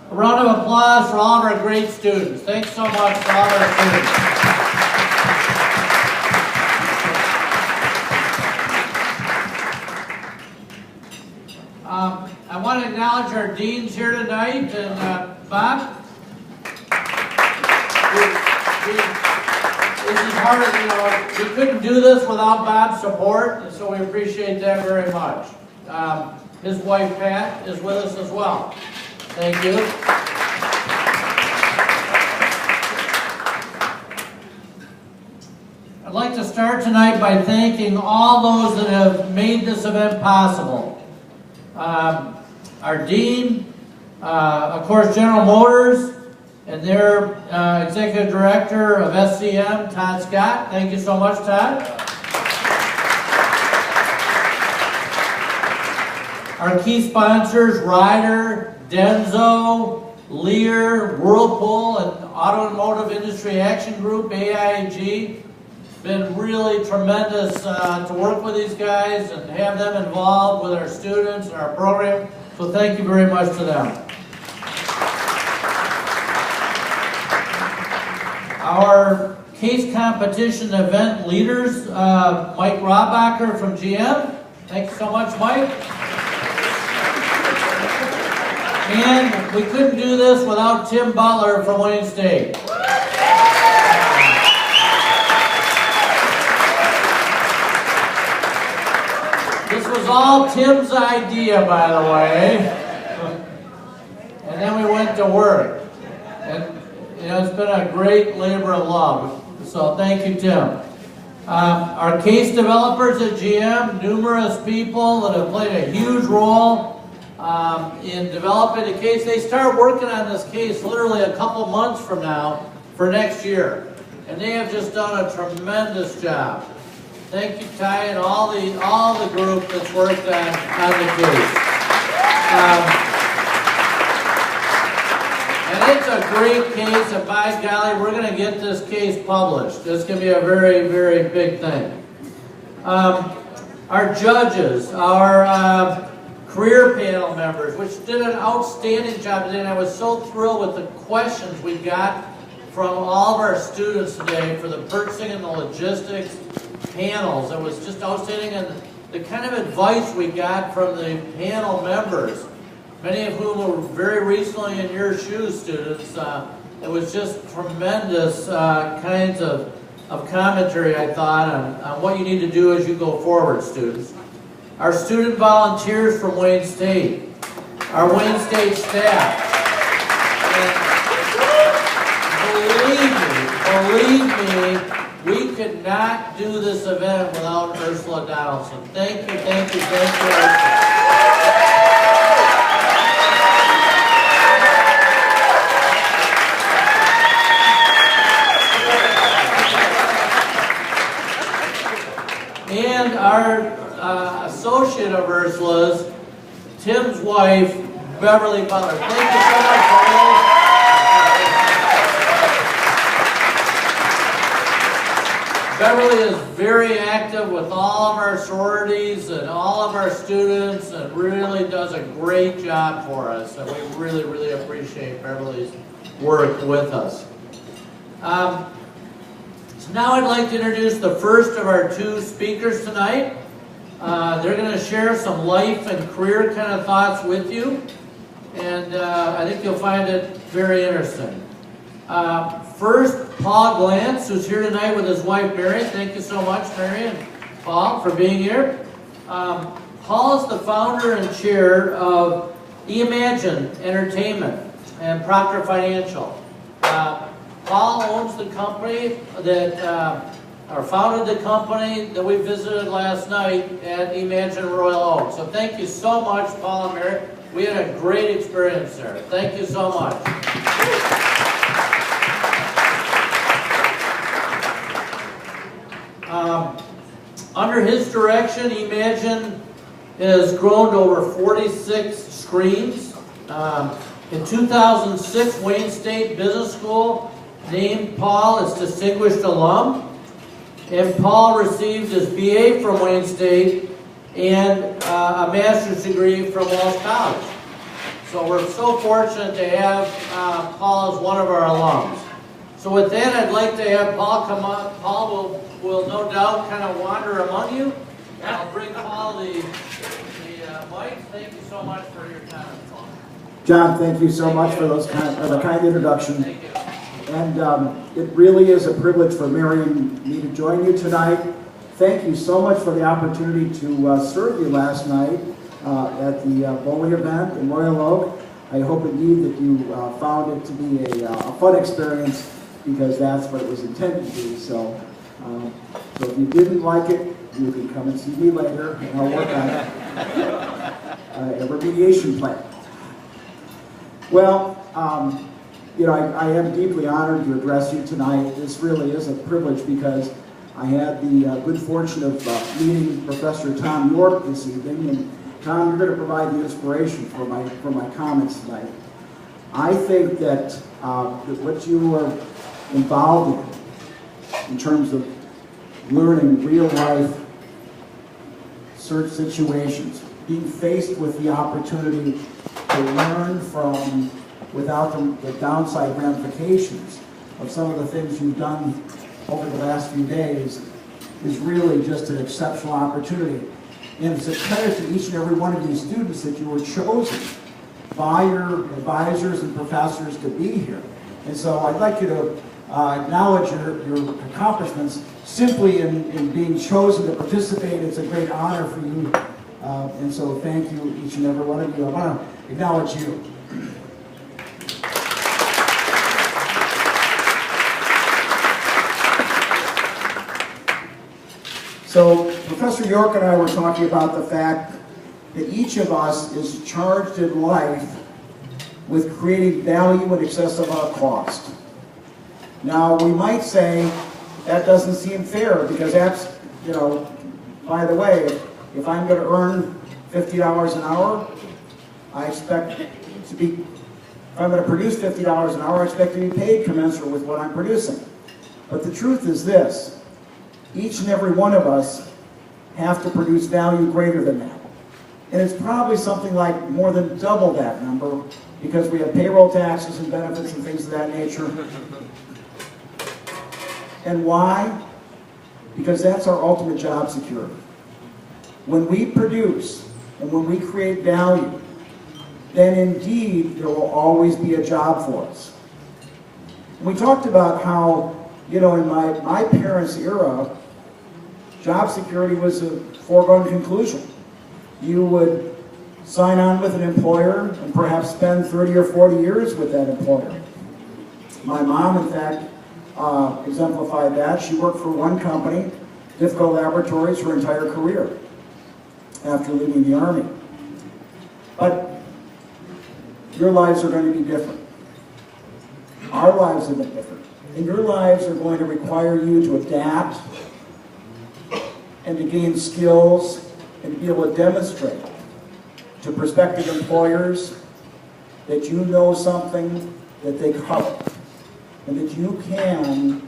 A round of applause for all of our great students. Thanks so much for all of our students. I want to acknowledge our deans here tonight, and Bob. This is hard, we couldn't do this without Bob's support, and so we appreciate that very much. His wife Pat is with us as well. Thank you. I'd like to start tonight by thanking all those that have made this event possible. Our dean, of course General Motors, and their executive director of SCM, Todd Scott. Thank you so much, Todd. Our key sponsors, Ryder, Denso, Lear, Whirlpool, and Automotive Industry Action Group, AIG. It's been really tremendous to work with these guys and have them involved with our students and our program. So thank you very much to them. Our case competition event leaders, Mike Robacher from GM. Thank you so much, Mike. And we couldn't do this without Tim Butler from Wayne State. This was all Tim's idea, by the way. And then we went to work. And it's been a great labor of love. So thank you, Tim. Our case developers at GM, numerous people that have played a huge role in developing the case. They start working on this case literally a couple months from now for next year. And they have just done a tremendous job. Thank you, Ty, and all the group that's worked on the case. And it's a great case, and by golly, we're going to get this case published. It's going to be a very, very big thing. Our judges, our career panel members, which did an outstanding job today, and I was so thrilled with the questions we got from all of our students today for the purchasing and the logistics panels. It was just outstanding, and the kind of advice we got from the panel members, many of whom were very recently in your shoes, students. It was just tremendous kinds of commentary, I thought, on what you need to do as you go forward, students. Our student volunteers from Wayne State, our Wayne State staff. And believe me, we could not do this event without Ursula Donaldson. Thank you, thank you, thank you, Ursula. And our associate of Ursula's, Tim's wife, Beverly Butler. Thank you so much, Beverly. Beverly is very active with all of our sororities and all of our students and really does a great job for us. And we really, really appreciate Beverly's work with us. So now I'd like to introduce the first of our two speakers tonight. They're going to share some life and career kind of thoughts with you. And I think you'll find it very interesting. First, Paul Glantz, who's here tonight with his wife, Mary. Thank you so much, Mary and Paul, for being here. Paul is the founder and chair of Imagine Entertainment and Proctor Financial. Paul owns the company that, or founded the company that we visited last night at Imagine Royal Oak. So thank you so much, Paul and Mary. We had a great experience there. Thank you so much. Under his direction, Imagine has grown to over 46 screens. In 2006, Wayne State Business School named Paul as Distinguished Alum. And Paul received his BA from Wayne State and a master's degree from Walsh College. So we're so fortunate to have Paul as one of our alums. So with that, I'd like to have Paul come up. Paul will no doubt kind of wander among you. I'll bring Paul the mic. Thank you so much for your time, Paul. John, thank you so much for those kind introduction. Thank you. And it really is a privilege for Mary and me to join you tonight. Thank you so much for the opportunity to serve you last night at the bowling event in Royal Oak. I hope indeed that you found it to be a fun experience, because that's what it was intended to be. So if you didn't like it, you can come and see me later, and I'll work on a remediation plan. Well, I am deeply honored to address you tonight. This really is a privilege, because I had the good fortune of meeting Professor Tom York this evening, and Tom, you're going to provide the inspiration for my comments tonight. I think that what you are involved in terms of learning real life search situations, being faced with the opportunity to learn from without the downside ramifications of some of the things you've done over the last few days, is really just an exceptional opportunity. And it's a credit to each and every one of these students that you were chosen by your advisors and professors to be here. And so I'd like you to acknowledge your accomplishments simply in being chosen to participate. It's a great honor for you. And so thank you, each and every one of you. I want to acknowledge you. So Professor York and I were talking about the fact that each of us is charged in life with creating value in excess of our cost. Now, we might say that doesn't seem fair, because that's, by the way, if I'm going to earn $50 an hour, I expect to be, if I'm going to produce $50 an hour, I expect to be paid commensurate with what I'm producing. But the truth is this: each and every one of us have to produce value greater than that. And it's probably something like more than double that number, because we have payroll taxes and benefits and things of that nature. And why? Because that's our ultimate job security. When we produce and when we create value, then indeed there will always be a job for us. And we talked about how, in my parents' era, job security was a foregone conclusion. You would sign on with an employer and perhaps spend 30 or 40 years with that employer. My mom, in fact, exemplified that. She worked for one company, Diffco Laboratories, her entire career after leaving the Army. But your lives are going to be different. Our lives have been different. And your lives are going to require you to adapt and to gain skills and to be able to demonstrate to prospective employers that you know something that they covet, and that you can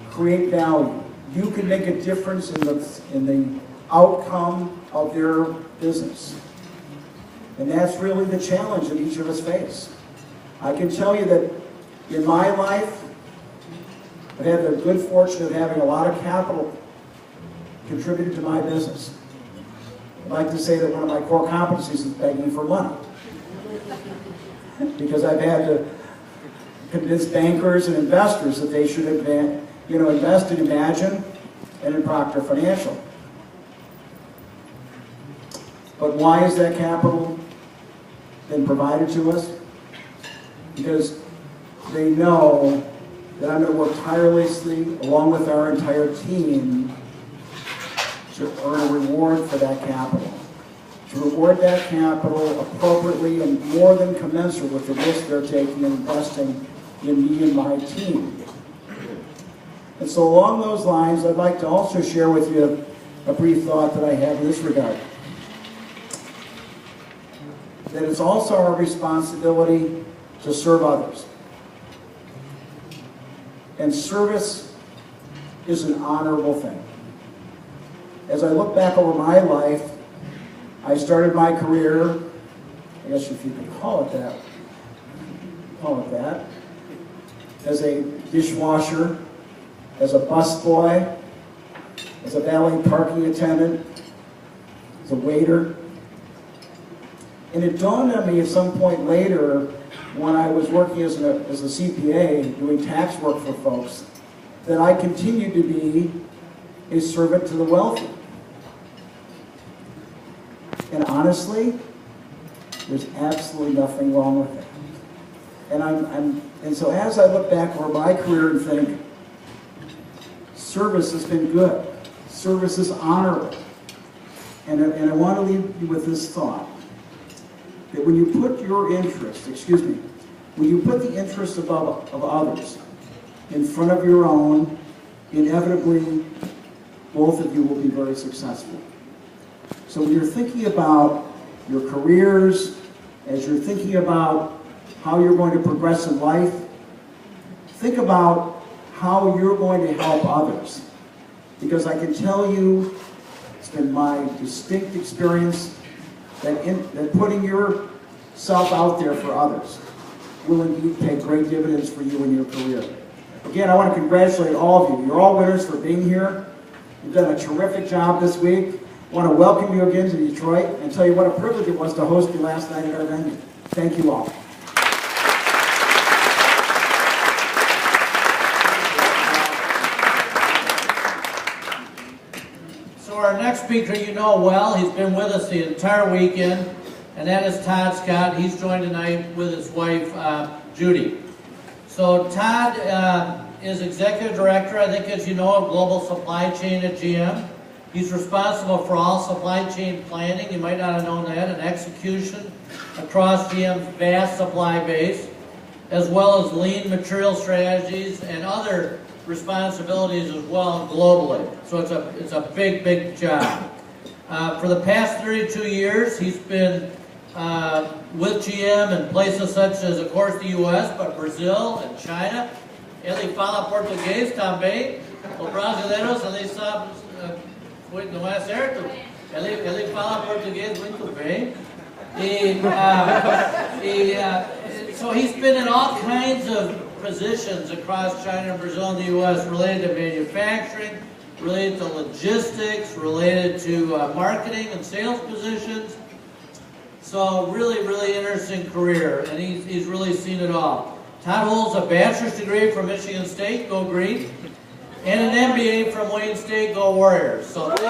create value. You can make a difference in the outcome of their business. And that's really the challenge that each of us face. I can tell you that in my life, I've had the good fortune of having a lot of capital contributed to my business. I'd like to say that one of my core competencies is begging for money. Because I've had to convince bankers and investors that they should invest in Imagine and in Proctor Financial. But why has that capital been provided to us? Because they know that I'm going to work tirelessly along with our entire team to earn a reward for that capital. To reward that capital appropriately and more than commensurate with the risk they're taking and investing in me and my team. And so along those lines, I'd like to also share with you a brief thought that I have in this regard. That it's also our responsibility to serve others. And service is an honorable thing. As I look back over my life, I started my career I guess if you could call it that, as a dishwasher, as a busboy, as a valet parking attendant, as a waiter. And it dawned on me at some point later, when I was working as a CPA, doing tax work for folks, that I continued to be a servant to the wealthy. And honestly, there's absolutely nothing wrong with that. And so as I look back over my career and think, service has been good. Service is honorable. And I want to leave you with this thought, that when you put your interest, when you put the interest of others in front of your own, inevitably, both of you will be very successful. So when you're thinking about your careers, as you're thinking about how you're going to progress in life, think about how you're going to help others. Because I can tell you, it's been my distinct experience that putting yourself out there for others will indeed pay great dividends for you in your career. Again, I want to congratulate all of you. You're all winners for being here. You've done a terrific job this week. I want to welcome you again to Detroit and tell you what a privilege it was to host you last night at our venue. Thank you all. So our next speaker you know well. He's been with us the entire weekend, and that is Todd Scott. He's joined tonight with his wife, Judy. So Todd is Executive Director, I think as you know, of Global Supply Chain at GM. He's responsible for all supply chain planning, you might not have known that, and execution across GM's vast supply base, as well as lean material strategies and other responsibilities as well globally. So it's a big, big job. For the past 32 years, he's been with GM in places such as, of course, the U.S., but Brazil and China. Ele fala português também. Os brasileiros, eles sabem, não é certo? Ele fala português muito bem. So he's been in all kinds of positions across China and Brazil and the U.S. related to manufacturing, related to logistics, related to marketing and sales positions. So really, really interesting career, and he's really seen it all. Todd holds a bachelor's degree from Michigan State, go Green, and an MBA from Wayne State, go Warriors. So thank you.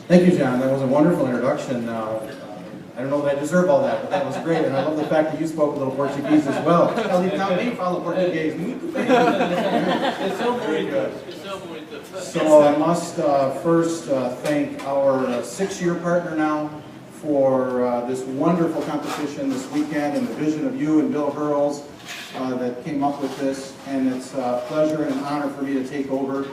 Thank you, John. That was a wonderful introduction. I don't know that I deserve all that, but that was great. And I love the fact that you spoke a little Portuguese as well. Ele também fala português muito bem. Very good. So I must first thank our 6-year partner now for this wonderful competition this weekend and the vision of you and Bill Hurls that came up with this. And it's a pleasure and an honor for me to take over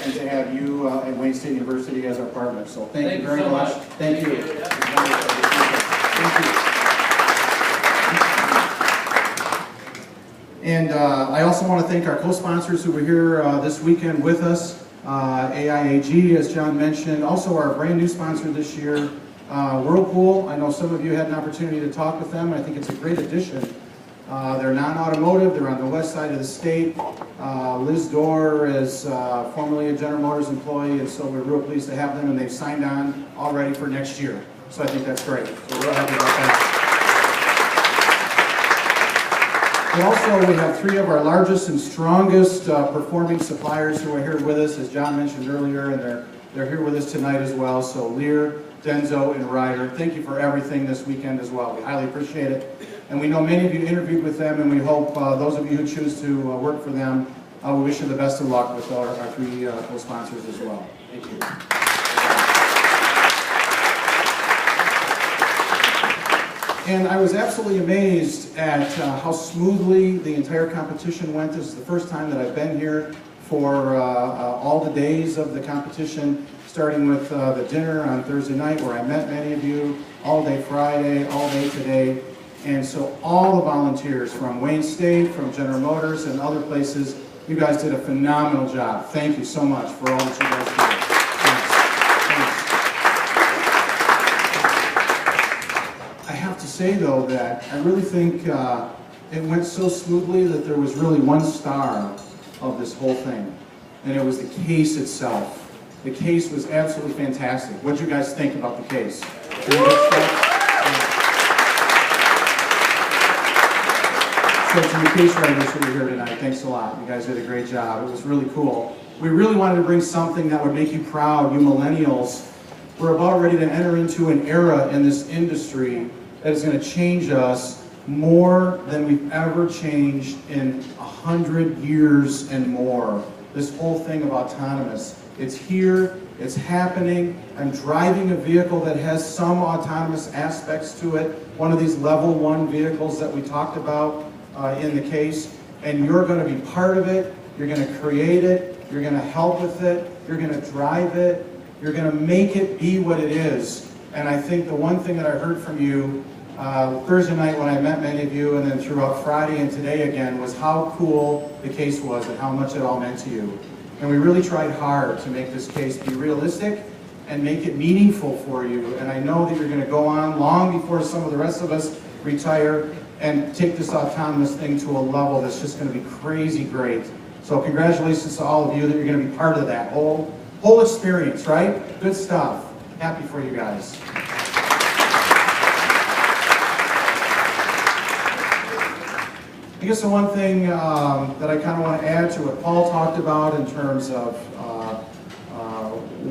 and to have you at Wayne State University as our partner. So thank you very so much. Thank you. Thank you. And I also want to thank our co-sponsors who were here this weekend with us. AIAG, as John mentioned, also our brand new sponsor this year, Whirlpool. I know some of you had an opportunity to talk with them. I think it's a great addition. They're non-automotive, they're on the west side of the state. Liz Dorr is formerly a General Motors employee, and so we're real pleased to have them, and they've signed on already for next year. So I think that's great. So we're real happy about that. And also, we have 3 of our largest and strongest performing suppliers who are here with us, as John mentioned earlier, and they're here with us tonight as well. So Lear, Denso, and Ryder, thank you for everything this weekend as well. We highly appreciate it. And we know many of you interviewed with them, and we hope those of you who choose to work for them, we wish you the best of luck with our 3 co-sponsors as well. Thank you. And I was absolutely amazed at how smoothly the entire competition went. This is the first time that I've been here for all the days of the competition, starting with the dinner on Thursday night where I met many of you, all day Friday, all day today. And so all the volunteers from Wayne State, from General Motors, and other places You guys did a phenomenal job. Thank you so much for all that you guys did. Thanks. I have to say, though, that I really think it went so smoothly that there was really one star of this whole thing, and it was the case itself. The case was absolutely fantastic. What did you guys think about the case? So to the case writers who are here tonight, thanks a lot. You guys did a great job. It was really cool. We really wanted to bring something that would make you proud, you millennials. We're about ready to enter into an era in this industry that is going to change us more than we've ever changed in 100 years and more. This whole thing of autonomous. It's here, it's happening. I'm driving a vehicle that has some autonomous aspects to it, one of these level 1 vehicles that we talked about in the case, and you're going to be part of it, you're going to create it, you're going to help with it, you're going to drive it, you're going to make it be what it is. And I think the one thing that I heard from you Thursday night when I met many of you, and then throughout Friday and today again, was how cool the case was and how much it all meant to you. And we really tried hard to make this case be realistic and make it meaningful for you. And I know that you're going to go on long before some of the rest of us retire and take this autonomous thing to a level that's just going to be crazy great. So congratulations to all of you that you're going to be part of that whole experience, right? Good stuff. Happy for you guys. I guess the one thing that I kind of want to add to what Paul talked about in terms of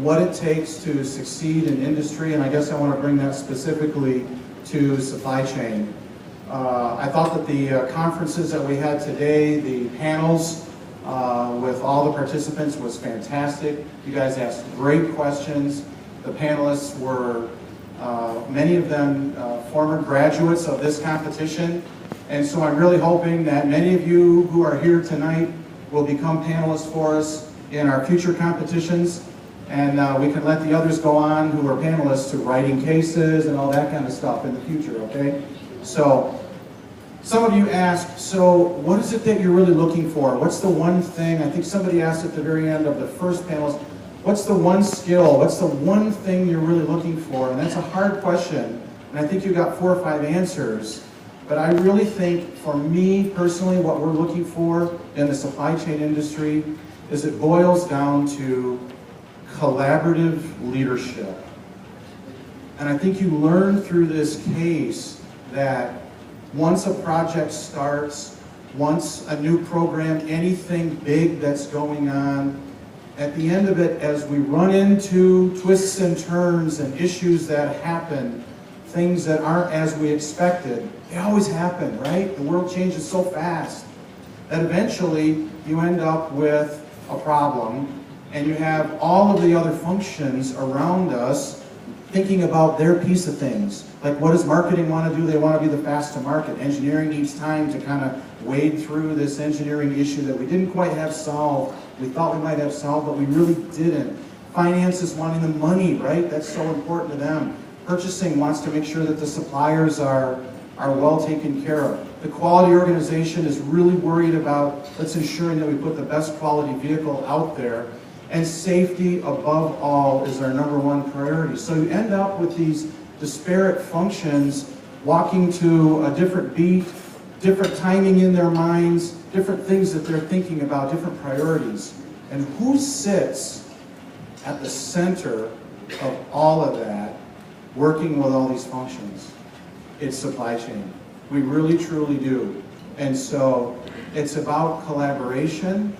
what it takes to succeed in industry, and I guess I want to bring that specifically to supply chain. I thought that the conferences that we had today, the panels with all the participants was fantastic. You guys asked great questions. The panelists were, many of them, former graduates of this competition. And so I'm really hoping that many of you who are here tonight will become panelists for us in our future competitions. And we can let the others go on who are panelists to writing cases and all that kind of stuff in the future, okay? So some of you asked, so what is it that you're really looking for? What's the one thing? I think somebody asked at the very end of the first panelist, what's the one skill? What's the one thing you're really looking for? And that's a hard question. And I think you got 4 or 5 answers. But I really think, for me personally, what we're looking for in the supply chain industry is it boils down to collaborative leadership. And I think you learn through this case that once a project starts, once a new program, anything big that's going on, at the end of it, as we run into twists and turns and issues that happen, things that aren't as we expected, they always happen, right? The world changes so fast that eventually you end up with a problem, and you have all of the other functions around us thinking about their piece of things. Like, what does marketing want to do? They want to be the fast to market. Engineering needs time to kind of wade through this engineering issue that we didn't quite have solved. We thought we might have solved, but we really didn't. Finance is wanting the money, right? That's so important to them. Purchasing wants to make sure that the suppliers are well taken care of. The quality organization is really worried about let's ensuring that we put the best quality vehicle out there. And safety above all is our #1 priority. So you end up with these disparate functions walking to a different beat, different timing in their minds, different things that they're thinking about, different priorities. And who sits at the center of all of that, working with all these functions? It's supply chain. We really truly do. And so it's about collaboration,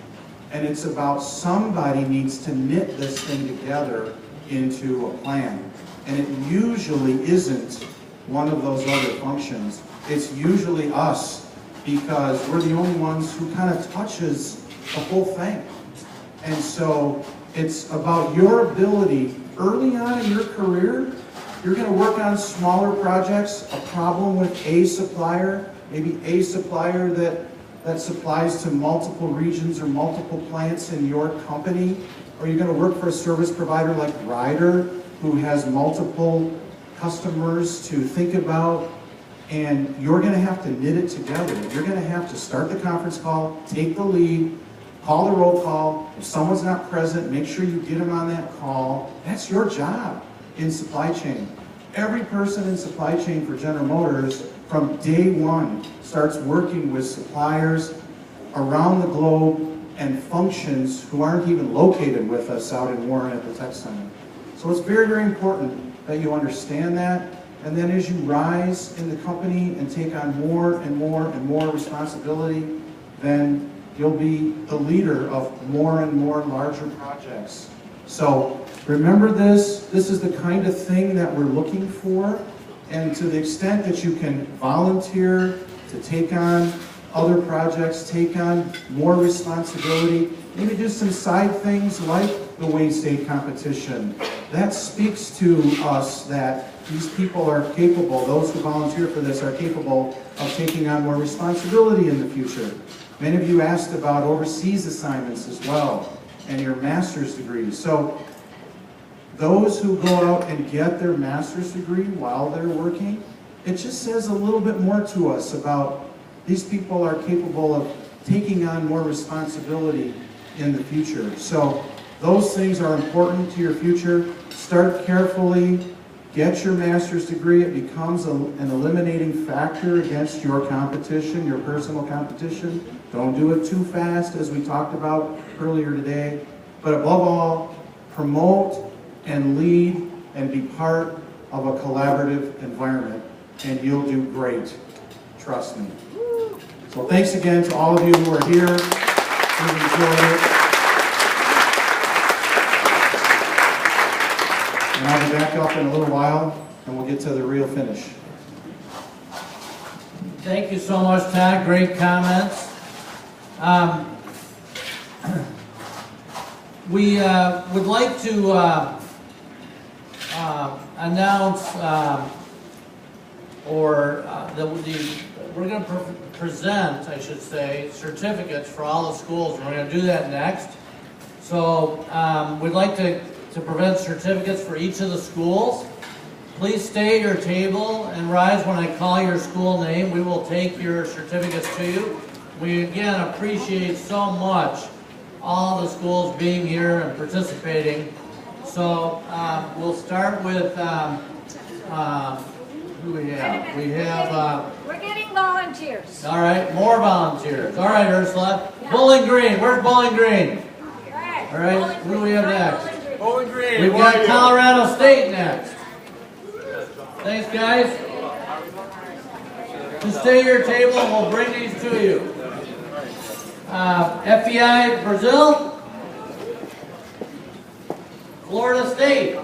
and it's about somebody needs to knit this thing together into a plan. And it usually isn't one of those other functions. It's usually us, because we're the only ones who kind of touches the whole thing. And so it's about your ability early on in your career. You're going to work on smaller projects, a problem with a supplier, maybe a supplier that supplies to multiple regions or multiple plants in your company. Or you're going to work for a service provider like Ryder, who has multiple customers to think about. And you're going to have to knit it together. You're going to have to start the conference call, take the lead, Call the roll call. If someone's not present, make sure you get them on that call. That's your job in supply chain. Every person in supply chain for General Motors from day one starts working with suppliers around the globe and functions who aren't even located with us out in Warren at the Tech Center. So it's very, very important that you understand that. And then as you rise in the company and take on more and more and more responsibility, then you'll be the leader of more and more larger projects. So remember this. This is the kind of thing that we're looking for. And to the extent that you can volunteer to take on other projects, take on more responsibility, maybe do some side things like the Wayne State competition. That speaks to us that these people are capable, those who volunteer for this are capable of taking on more responsibility in the future. Many of you asked about overseas assignments as well, and your master's degrees. So those who go out and get their master's degree while they're working, it just says a little bit more to us about these people are capable of taking on more responsibility in the future. So those things are important to your future. Start carefully, get your master's degree. It becomes an eliminating factor against your competition, your personal competition. Don't do it too fast, as we talked about earlier today. But above all, promote and lead and be part of a collaborative environment, and you'll do great. Trust me. So thanks again to all of you who are here. We've enjoyed it. And I'll be back up in a little while, and we'll get to the real finish. Thank you so much, Todd. Great comments. We would like to announce we're going to present, I should say, certificates for all the schools. We're going to do that next. So we'd like to present certificates for each of the schools. Please stay at your table and rise when I call your school name. We will take your certificates to you. We again appreciate so much all the schools being here and participating. So we'll start with who we have. We have. We're getting volunteers. All right, more volunteers. All right, Ursula. Yeah. Bowling Green. Where's Bowling Green? All right. Who do we have next? Bowling Green. We've got Colorado State next. Thanks, guys. Just stay at your table and we'll bring these to you. FEI Brazil. Florida State.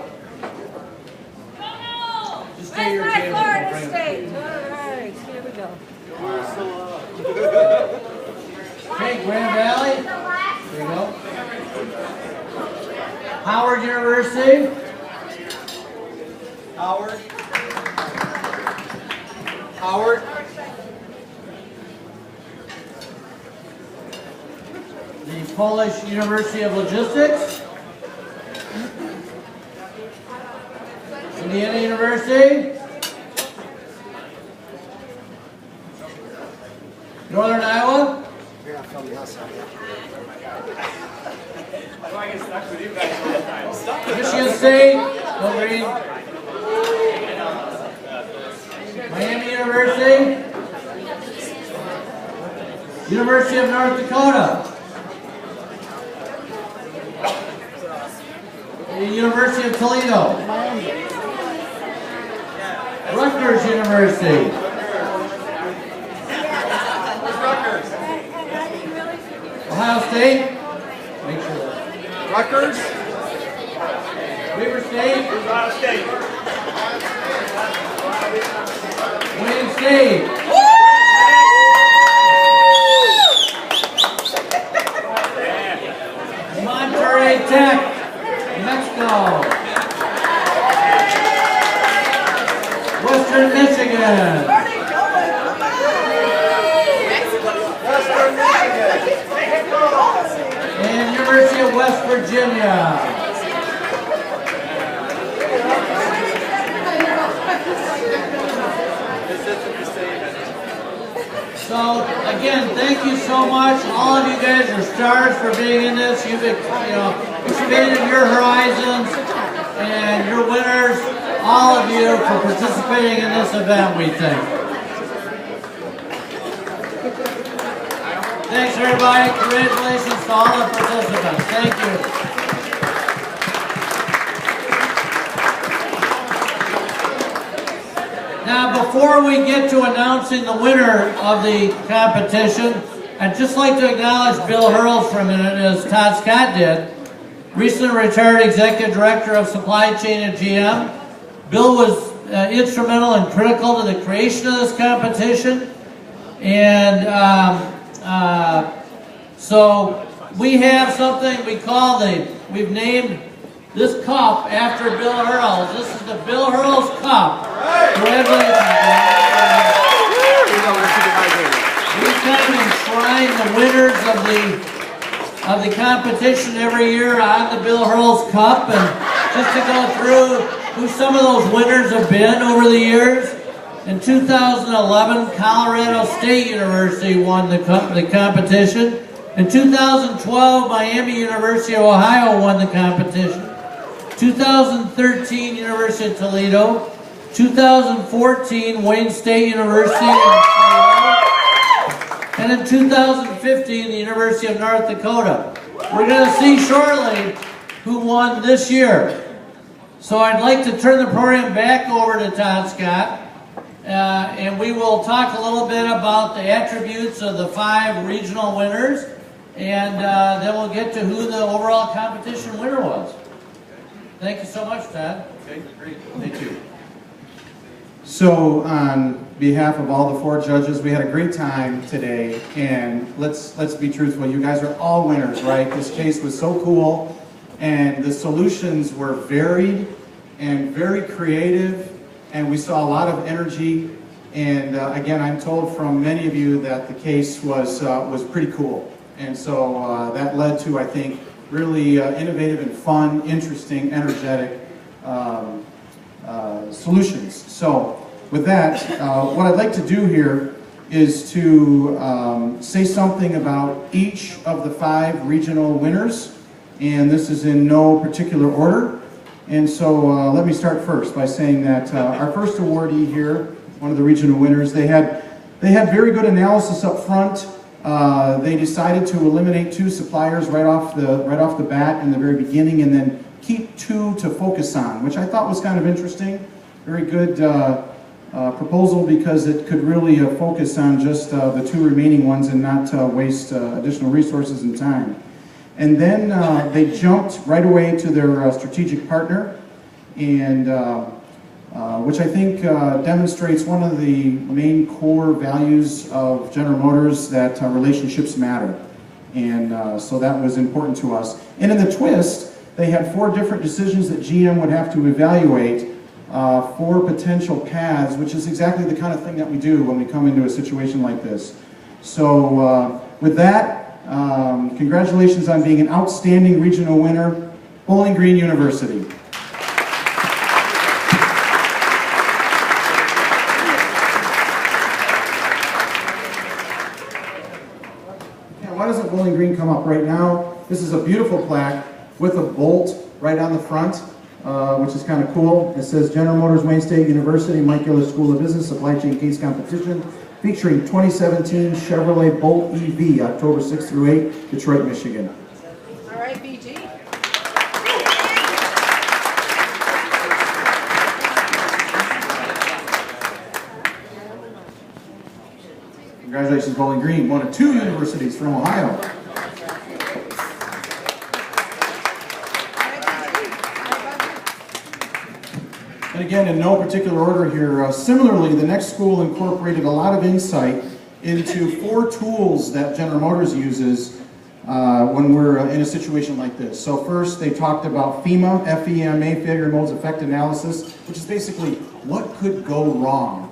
Just stay at your table and we'll bring State. All right, here we go. Okay, Grand Valley. There you go. Howard University. Howard. The Polish University of Logistics. Indiana University. Northern Iowa. Michigan State. Go Green. Miami University. University of North Dakota. The University of Toledo. Rutgers University. Ohio State. Make sure that. Rutgers. Weber State. Ohio State. Wayne State. Monterey Tech. Mexico. Western Michigan. And University of West Virginia. So again, thank you so much. All of you guys are stars for being in this. You've expanded your horizons, and you're winners. All of you for participating in this event, we think. Thanks everybody. Congratulations to all the participants. Thank you. Now, before we get to announcing the winner of the competition, I'd just like to acknowledge Bill Hurls for a minute, as Todd Scott did. Recently retired Executive Director of Supply Chain at GM. Bill was instrumental and critical to the creation of this competition. And so we have something we call we've named this cup after Bill Hurls. This is the Bill Hurls Cup. Congratulations. We kind of enshrine the winners of the competition every year on the Bill Hurls Cup, and just to go through who some of those winners have been over the years. In 2011, Colorado State University won the competition. In 2012, Miami University of Ohio won the competition. 2013, University of Toledo. 2014, Wayne State University in Toledo. And in 2015, the University of North Dakota. We're going to see shortly who won this year. So I'd like to turn the program back over to Todd Scott, and we will talk a little bit about the attributes of the 5 regional winners, and then we'll get to who the overall competition winner was. Thank you so much, Todd. Okay, great. Thank you. So, on behalf of all the 4 judges, we had a great time today, and let's be truthful. You guys are all winners, right? This case was so cool, and the solutions were varied and very creative, and we saw a lot of energy. And again, I'm told from many of you that the case was pretty cool, and so that led to, I think, really innovative and fun, interesting, energetic solutions. So with that, what I'd like to do here is to say something about each of the 5 regional winners, and this is in no particular order. And so let me start first by saying that our first awardee here, one of the regional winners, they had very good analysis up front. They decided to eliminate 2 suppliers right off the bat in the very beginning, and then keep 2 to focus on, which I thought was kind of interesting. Very good proposal, because it could really focus on just the 2 remaining ones and not waste additional resources and time. And then they jumped right away to their strategic partner, and which I think demonstrates one of the main core values of General Motors, that relationships matter. And so that was important to us. And in the twist, they had 4 different decisions that GM would have to evaluate, 4 potential paths, which is exactly the kind of thing that we do when we come into a situation like this. So with that, congratulations on being an outstanding regional winner, Bowling Green University. Why doesn't Bowling Green come up right now? This is a beautiful plaque with a bolt right on the front, which is kind of cool. It says General Motors Wayne State University Mike Gillis School of Business Supply Chain Case Competition, featuring 2017 Chevrolet Bolt EV, October 6th through 8th, Detroit, Michigan. All right, BG. Congratulations, Bowling Green, one of 2 universities from Ohio. And again, in no particular order here, similarly, the next school incorporated a lot of insight into 4 tools that General Motors uses when we're in a situation like this. So first, they talked about FEMA, F-E-M-A, Failure Modes Effect Analysis, which is basically what could go wrong.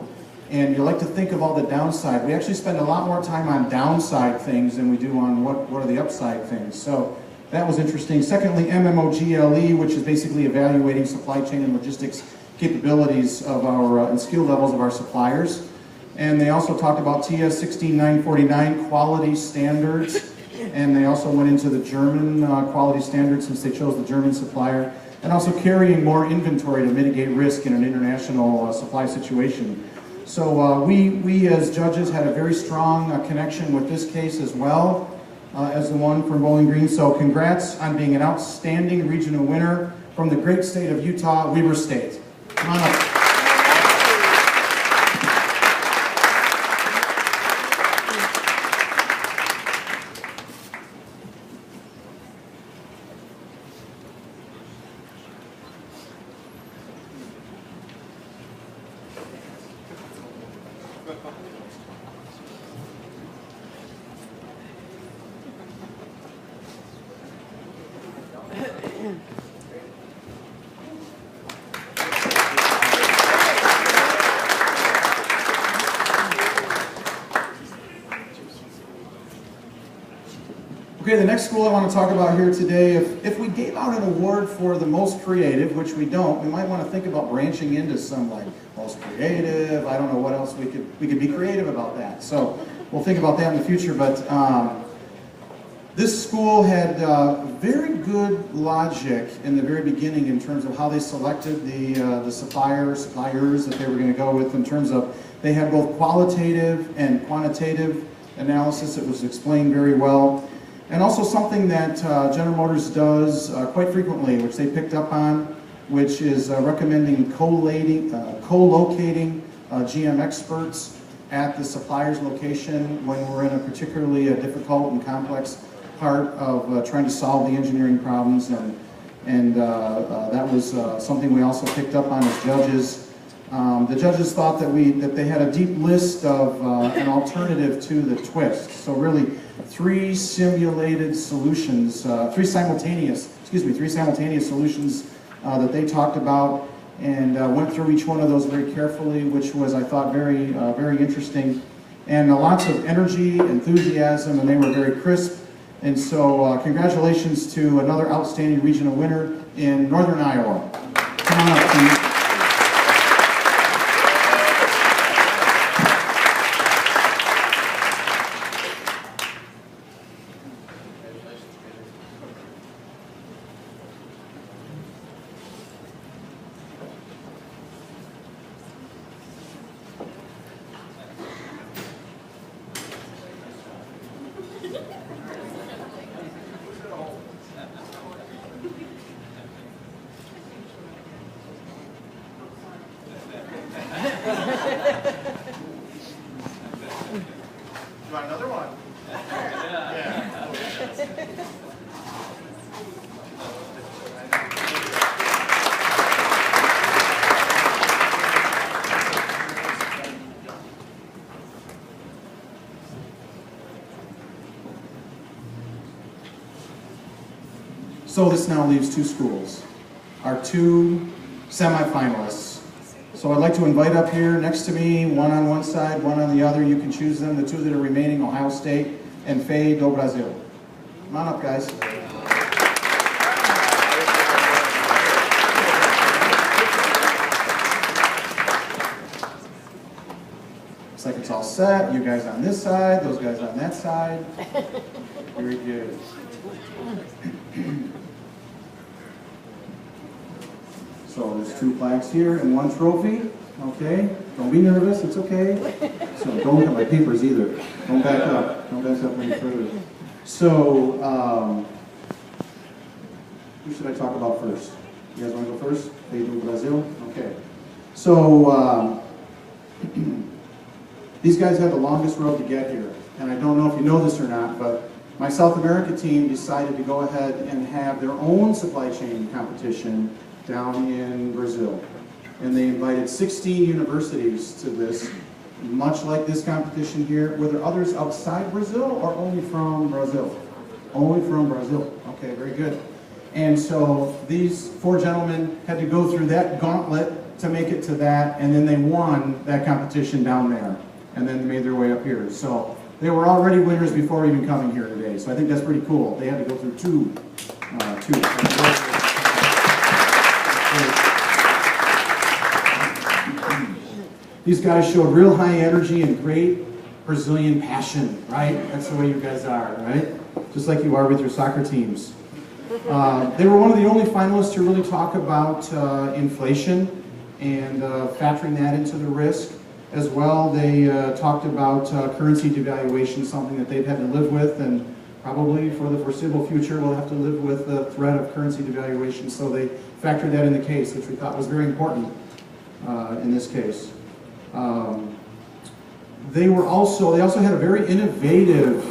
And you like to think of all the downside. We actually spend a lot more time on downside things than we do on what are the upside things. So that was interesting. Secondly, MMOGLE, which is basically evaluating supply chain and logistics capabilities of our and skill levels of our suppliers. And they also talked about TS 16949 quality standards. And they also went into the German quality standards since they chose the German supplier. And also carrying more inventory to mitigate risk in an international supply situation. So we as judges had a very strong connection with this case as well as the one from Bowling Green. So congrats on being an outstanding regional winner from the great state of Utah, Weber State. Come on up. Okay, the next school I want to talk about here today, if we gave out an award for the most creative, which we don't, we might want to think about branching into some like most creative, I don't know what else we could be creative about that. So we'll think about that in the future, but this school had very good logic in the very beginning in terms of how they selected the suppliers that they were going to go with, in terms of they had both qualitative and quantitative analysis. It was explained very well. And also something that General Motors does quite frequently, which they picked up on, which is recommending co-locating GM experts at the supplier's location when we're in a particularly difficult and complex part of trying to solve the engineering problems. And that was something we also picked up on as judges. The judges thought that they had a deep list of an alternative to the twist. So really, three simultaneous solutions that they talked about, and went through each one of those very carefully, which was, I thought, very interesting, and lots of energy, enthusiasm, and they were very crisp. And so congratulations to another outstanding regional winner in Northern Iowa. Come on up, team. You want another one? Yeah. So this now leaves two schools, our two semifinalists. So I'd like to invite up here next to me, one on one side, one on the other. You can choose them. The two that are remaining, Ohio State and FEI do Brasil. Come on up, guys. Looks like it's all set. You guys on this side, those guys on that side. Very good. So there's two flags here and one trophy. Okay, don't be nervous, it's okay. So don't look at my papers either. Don't back up. Don't back up any further. So, who should I talk about first? You guys want to go first? FEI do Brasil? Okay. So, these guys had the longest road to get here. And I don't know if you know this or not, but my South America team decided to go ahead and have their own supply chain competition down in Brazil. And they invited 16 universities to this, much like this competition here. Were there others outside Brazil or only from Brazil? Only from Brazil. Okay, very good. And so these four gentlemen had to go through that gauntlet to make it to that, and then they won that competition down there, and then made their way up here. So they were already winners before even coming here today. So I think that's pretty cool. They had to go through two. These guys showed real high energy and great Brazilian passion, right? That's the way you guys are, right? Just like you are with your soccer teams. They were one of the only finalists to really talk about inflation and factoring that into the risk. As well, they talked about currency devaluation, something that they've had to live with, and probably for the foreseeable future will have to live with the threat of currency devaluation. So they factored that in the case, which we thought was very important in this case. They also had a very innovative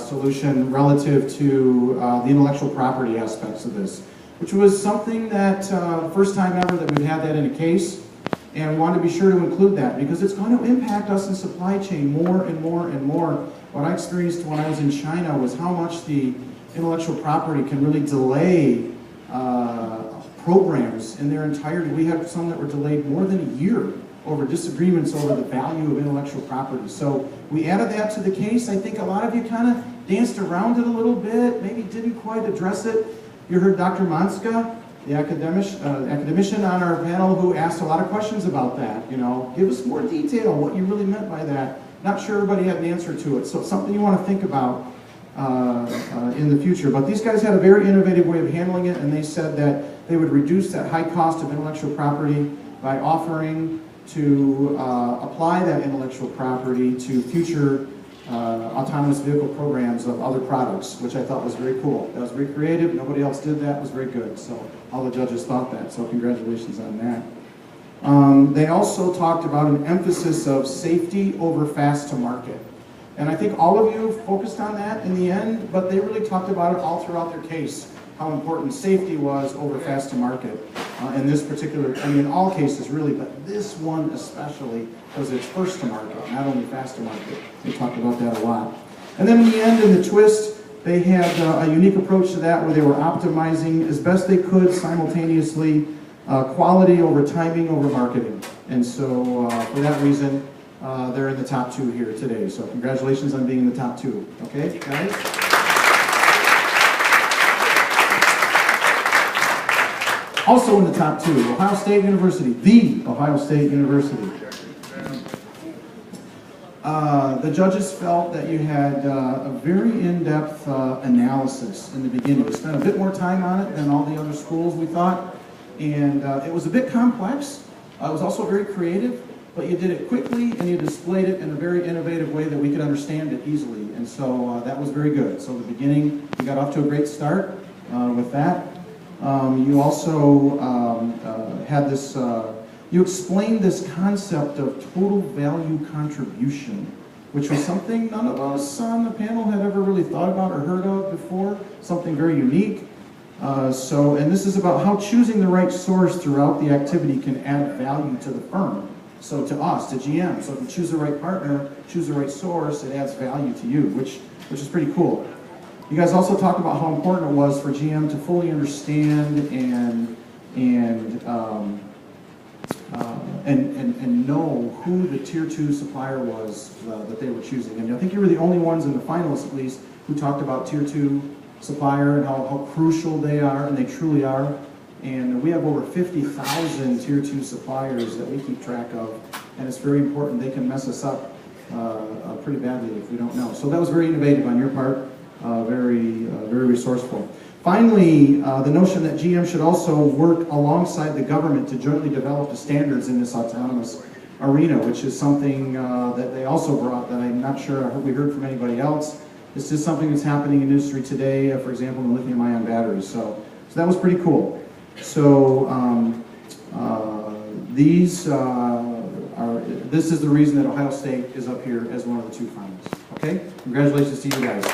solution relative to the intellectual property aspects of this, which was something that first time ever that we've had that in a case, and we wanted to be sure to include that because it's going to impact us in supply chain more and more and more. What I experienced when I was in China was how much the intellectual property can really delay programs in their entirety. We have some that were delayed more than a year over disagreements over the value of intellectual property. So we added that to the case. I think a lot of you kind of danced around it a little bit, maybe didn't quite address it. You heard Dr. Manska, the academician on our panel, who asked a lot of questions about that. You know, give us more detail, what you really meant by that. Not sure everybody had an answer to it. So it's something you want to think about in the future. But these guys had a very innovative way of handling it, and they said that they would reduce that high cost of intellectual property by offering to apply that intellectual property to future autonomous vehicle programs of other products, which I thought was very cool. That was very creative. Nobody else did that. It was very good. So all the judges thought that. So congratulations on that. They also talked about an emphasis of safety over fast to market. And I think all of you focused on that in the end, but they really talked about it all throughout their case, how important safety was over fast to market. In this particular, I mean in all cases really, but this one especially, because it's first to market, not only fast to market. They talked about that a lot. And then in the end, in the twist, they had a unique approach to that where they were optimizing as best they could simultaneously quality over timing over marketing. And so for that reason, they're in the top two here today. So congratulations on being in the top two. Okay, guys? Also in the top two, Ohio State University, the Ohio State University. The judges felt that you had a very in-depth analysis in the beginning. We spent a bit more time on it than all the other schools, we thought. And it was a bit complex. It was also very creative, but you did it quickly and you displayed it in a very innovative way that we could understand it easily. And so that was very good. So the beginning, we got off to a great start with that. You also had this, you explained this concept of total value contribution, which was something none of us on the panel had ever really thought about or heard of before, something very unique. And this is about how choosing the right source throughout the activity can add value to the firm. So to us, to GM. So if you choose the right partner, choose the right source, it adds value to you, which is pretty cool. You guys also talked about how important it was for GM to fully understand and know who the tier 2 supplier was that they were choosing. And I think you were the only ones in the finalists, at least, who talked about tier 2 supplier and how crucial they are, and they truly are. And we have over 50,000 tier 2 suppliers that we keep track of, and it's very important. They can mess us up pretty badly if we don't know. So that was very innovative on your part, very resourceful. Finally, the notion that GM should also work alongside the government to jointly develop the standards in this autonomous arena, which is something that they also brought that I'm not sure we heard from anybody else. This is something that's happening in industry today, for example, in lithium-ion batteries. So that was pretty cool. So this is the reason that Ohio State is up here as one of the two finalists. Okay? Congratulations to you guys.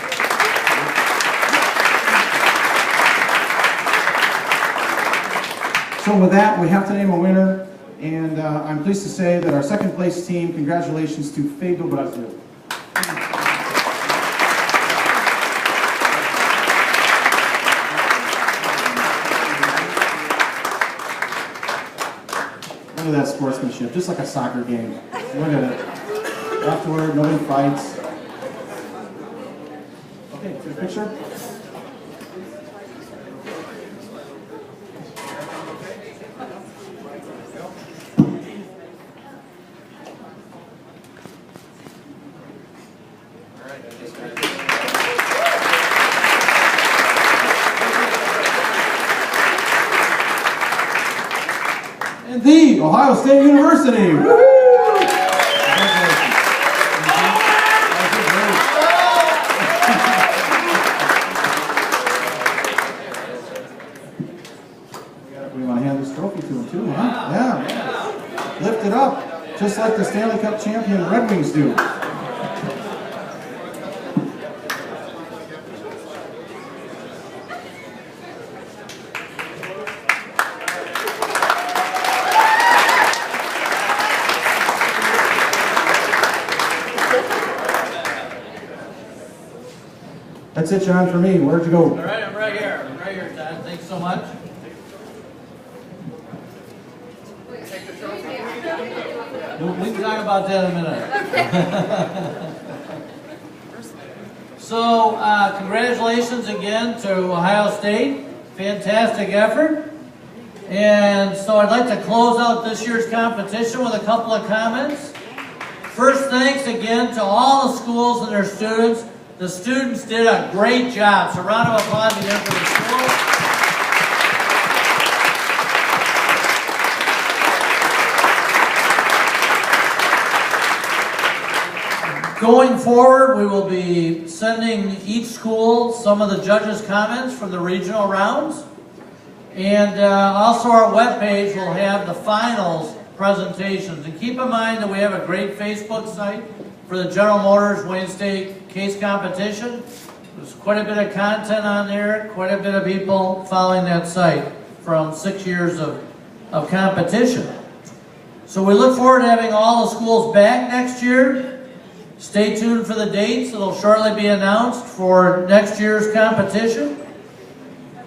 So with that, we have to name a winner, and I'm pleased to say that our second place team, congratulations to Fei do Brasil. Look at that sportsmanship, just like a soccer game. Look at it. Afterward, nobody fights. Okay, take a picture. and the Ohio State University. Woo-hoo! Congratulations. We want to hand this trophy to him too, huh? Yeah. Lift it up, just like the Stanley Cup champion Red Wings do. That's it, John, for me. Where'd you go? All right, I'm right here. I'm right here, Todd. Thanks so much. We can talk about that in a minute. So, congratulations again to Ohio State. Fantastic effort. And so I'd like to close out this year's competition with a couple of comments. First, thanks again to all the schools and their students. The students did a great job. So a round of applause again for the schools. Going forward, we will be sending each school some of the judges' comments from the regional rounds. And also our webpage will have the finals presentations. And keep in mind that we have a great Facebook site for the General Motors Wayne State Case Competition. There's quite a bit of content on there, quite a bit of people following that site from 6 years of competition. So we look forward to having all the schools back next year. Stay tuned for the dates. It'll shortly be announced for next year's competition.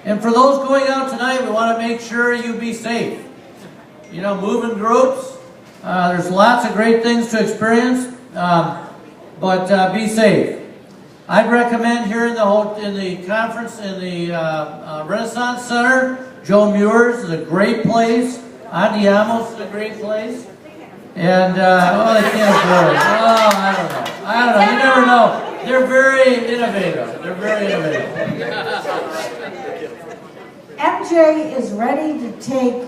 And for those going out tonight, we want to make sure you be safe. You know, move in groups. There's lots of great things to experience, but be safe. I'd recommend here in the conference in the Renaissance Center, Joe Muir's is a great place. Andiamos is a great place. And, they can't afford it. Oh, I don't know. You never know. They're very innovative. They're very innovative. MJ is ready to take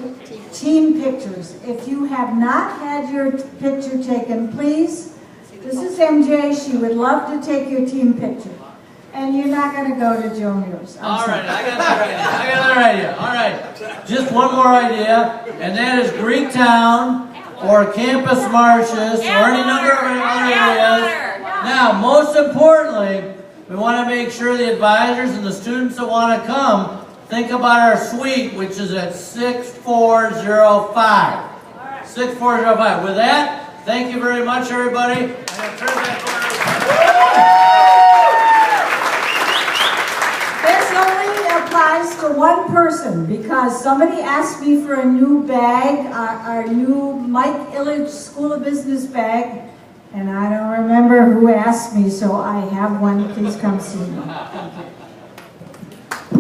team pictures. If you have not had your picture taken, please, this is MJ. She would love to take your team picture. And you're not going to go to Joe Muir's. All right, I got another idea. All right, just one more idea, and that is Greektown or Campus Martius or any number of other areas. Now, most importantly, we want to make sure the advisors and the students that want to come think about our suite, which is at 6405. 6405. With that, thank you very much, everybody. I'm going to turn back over to This only applies to one person because somebody asked me for a new bag, our new Mike Illich School of Business bag, and I don't remember who asked me, so I have one. Please come see me.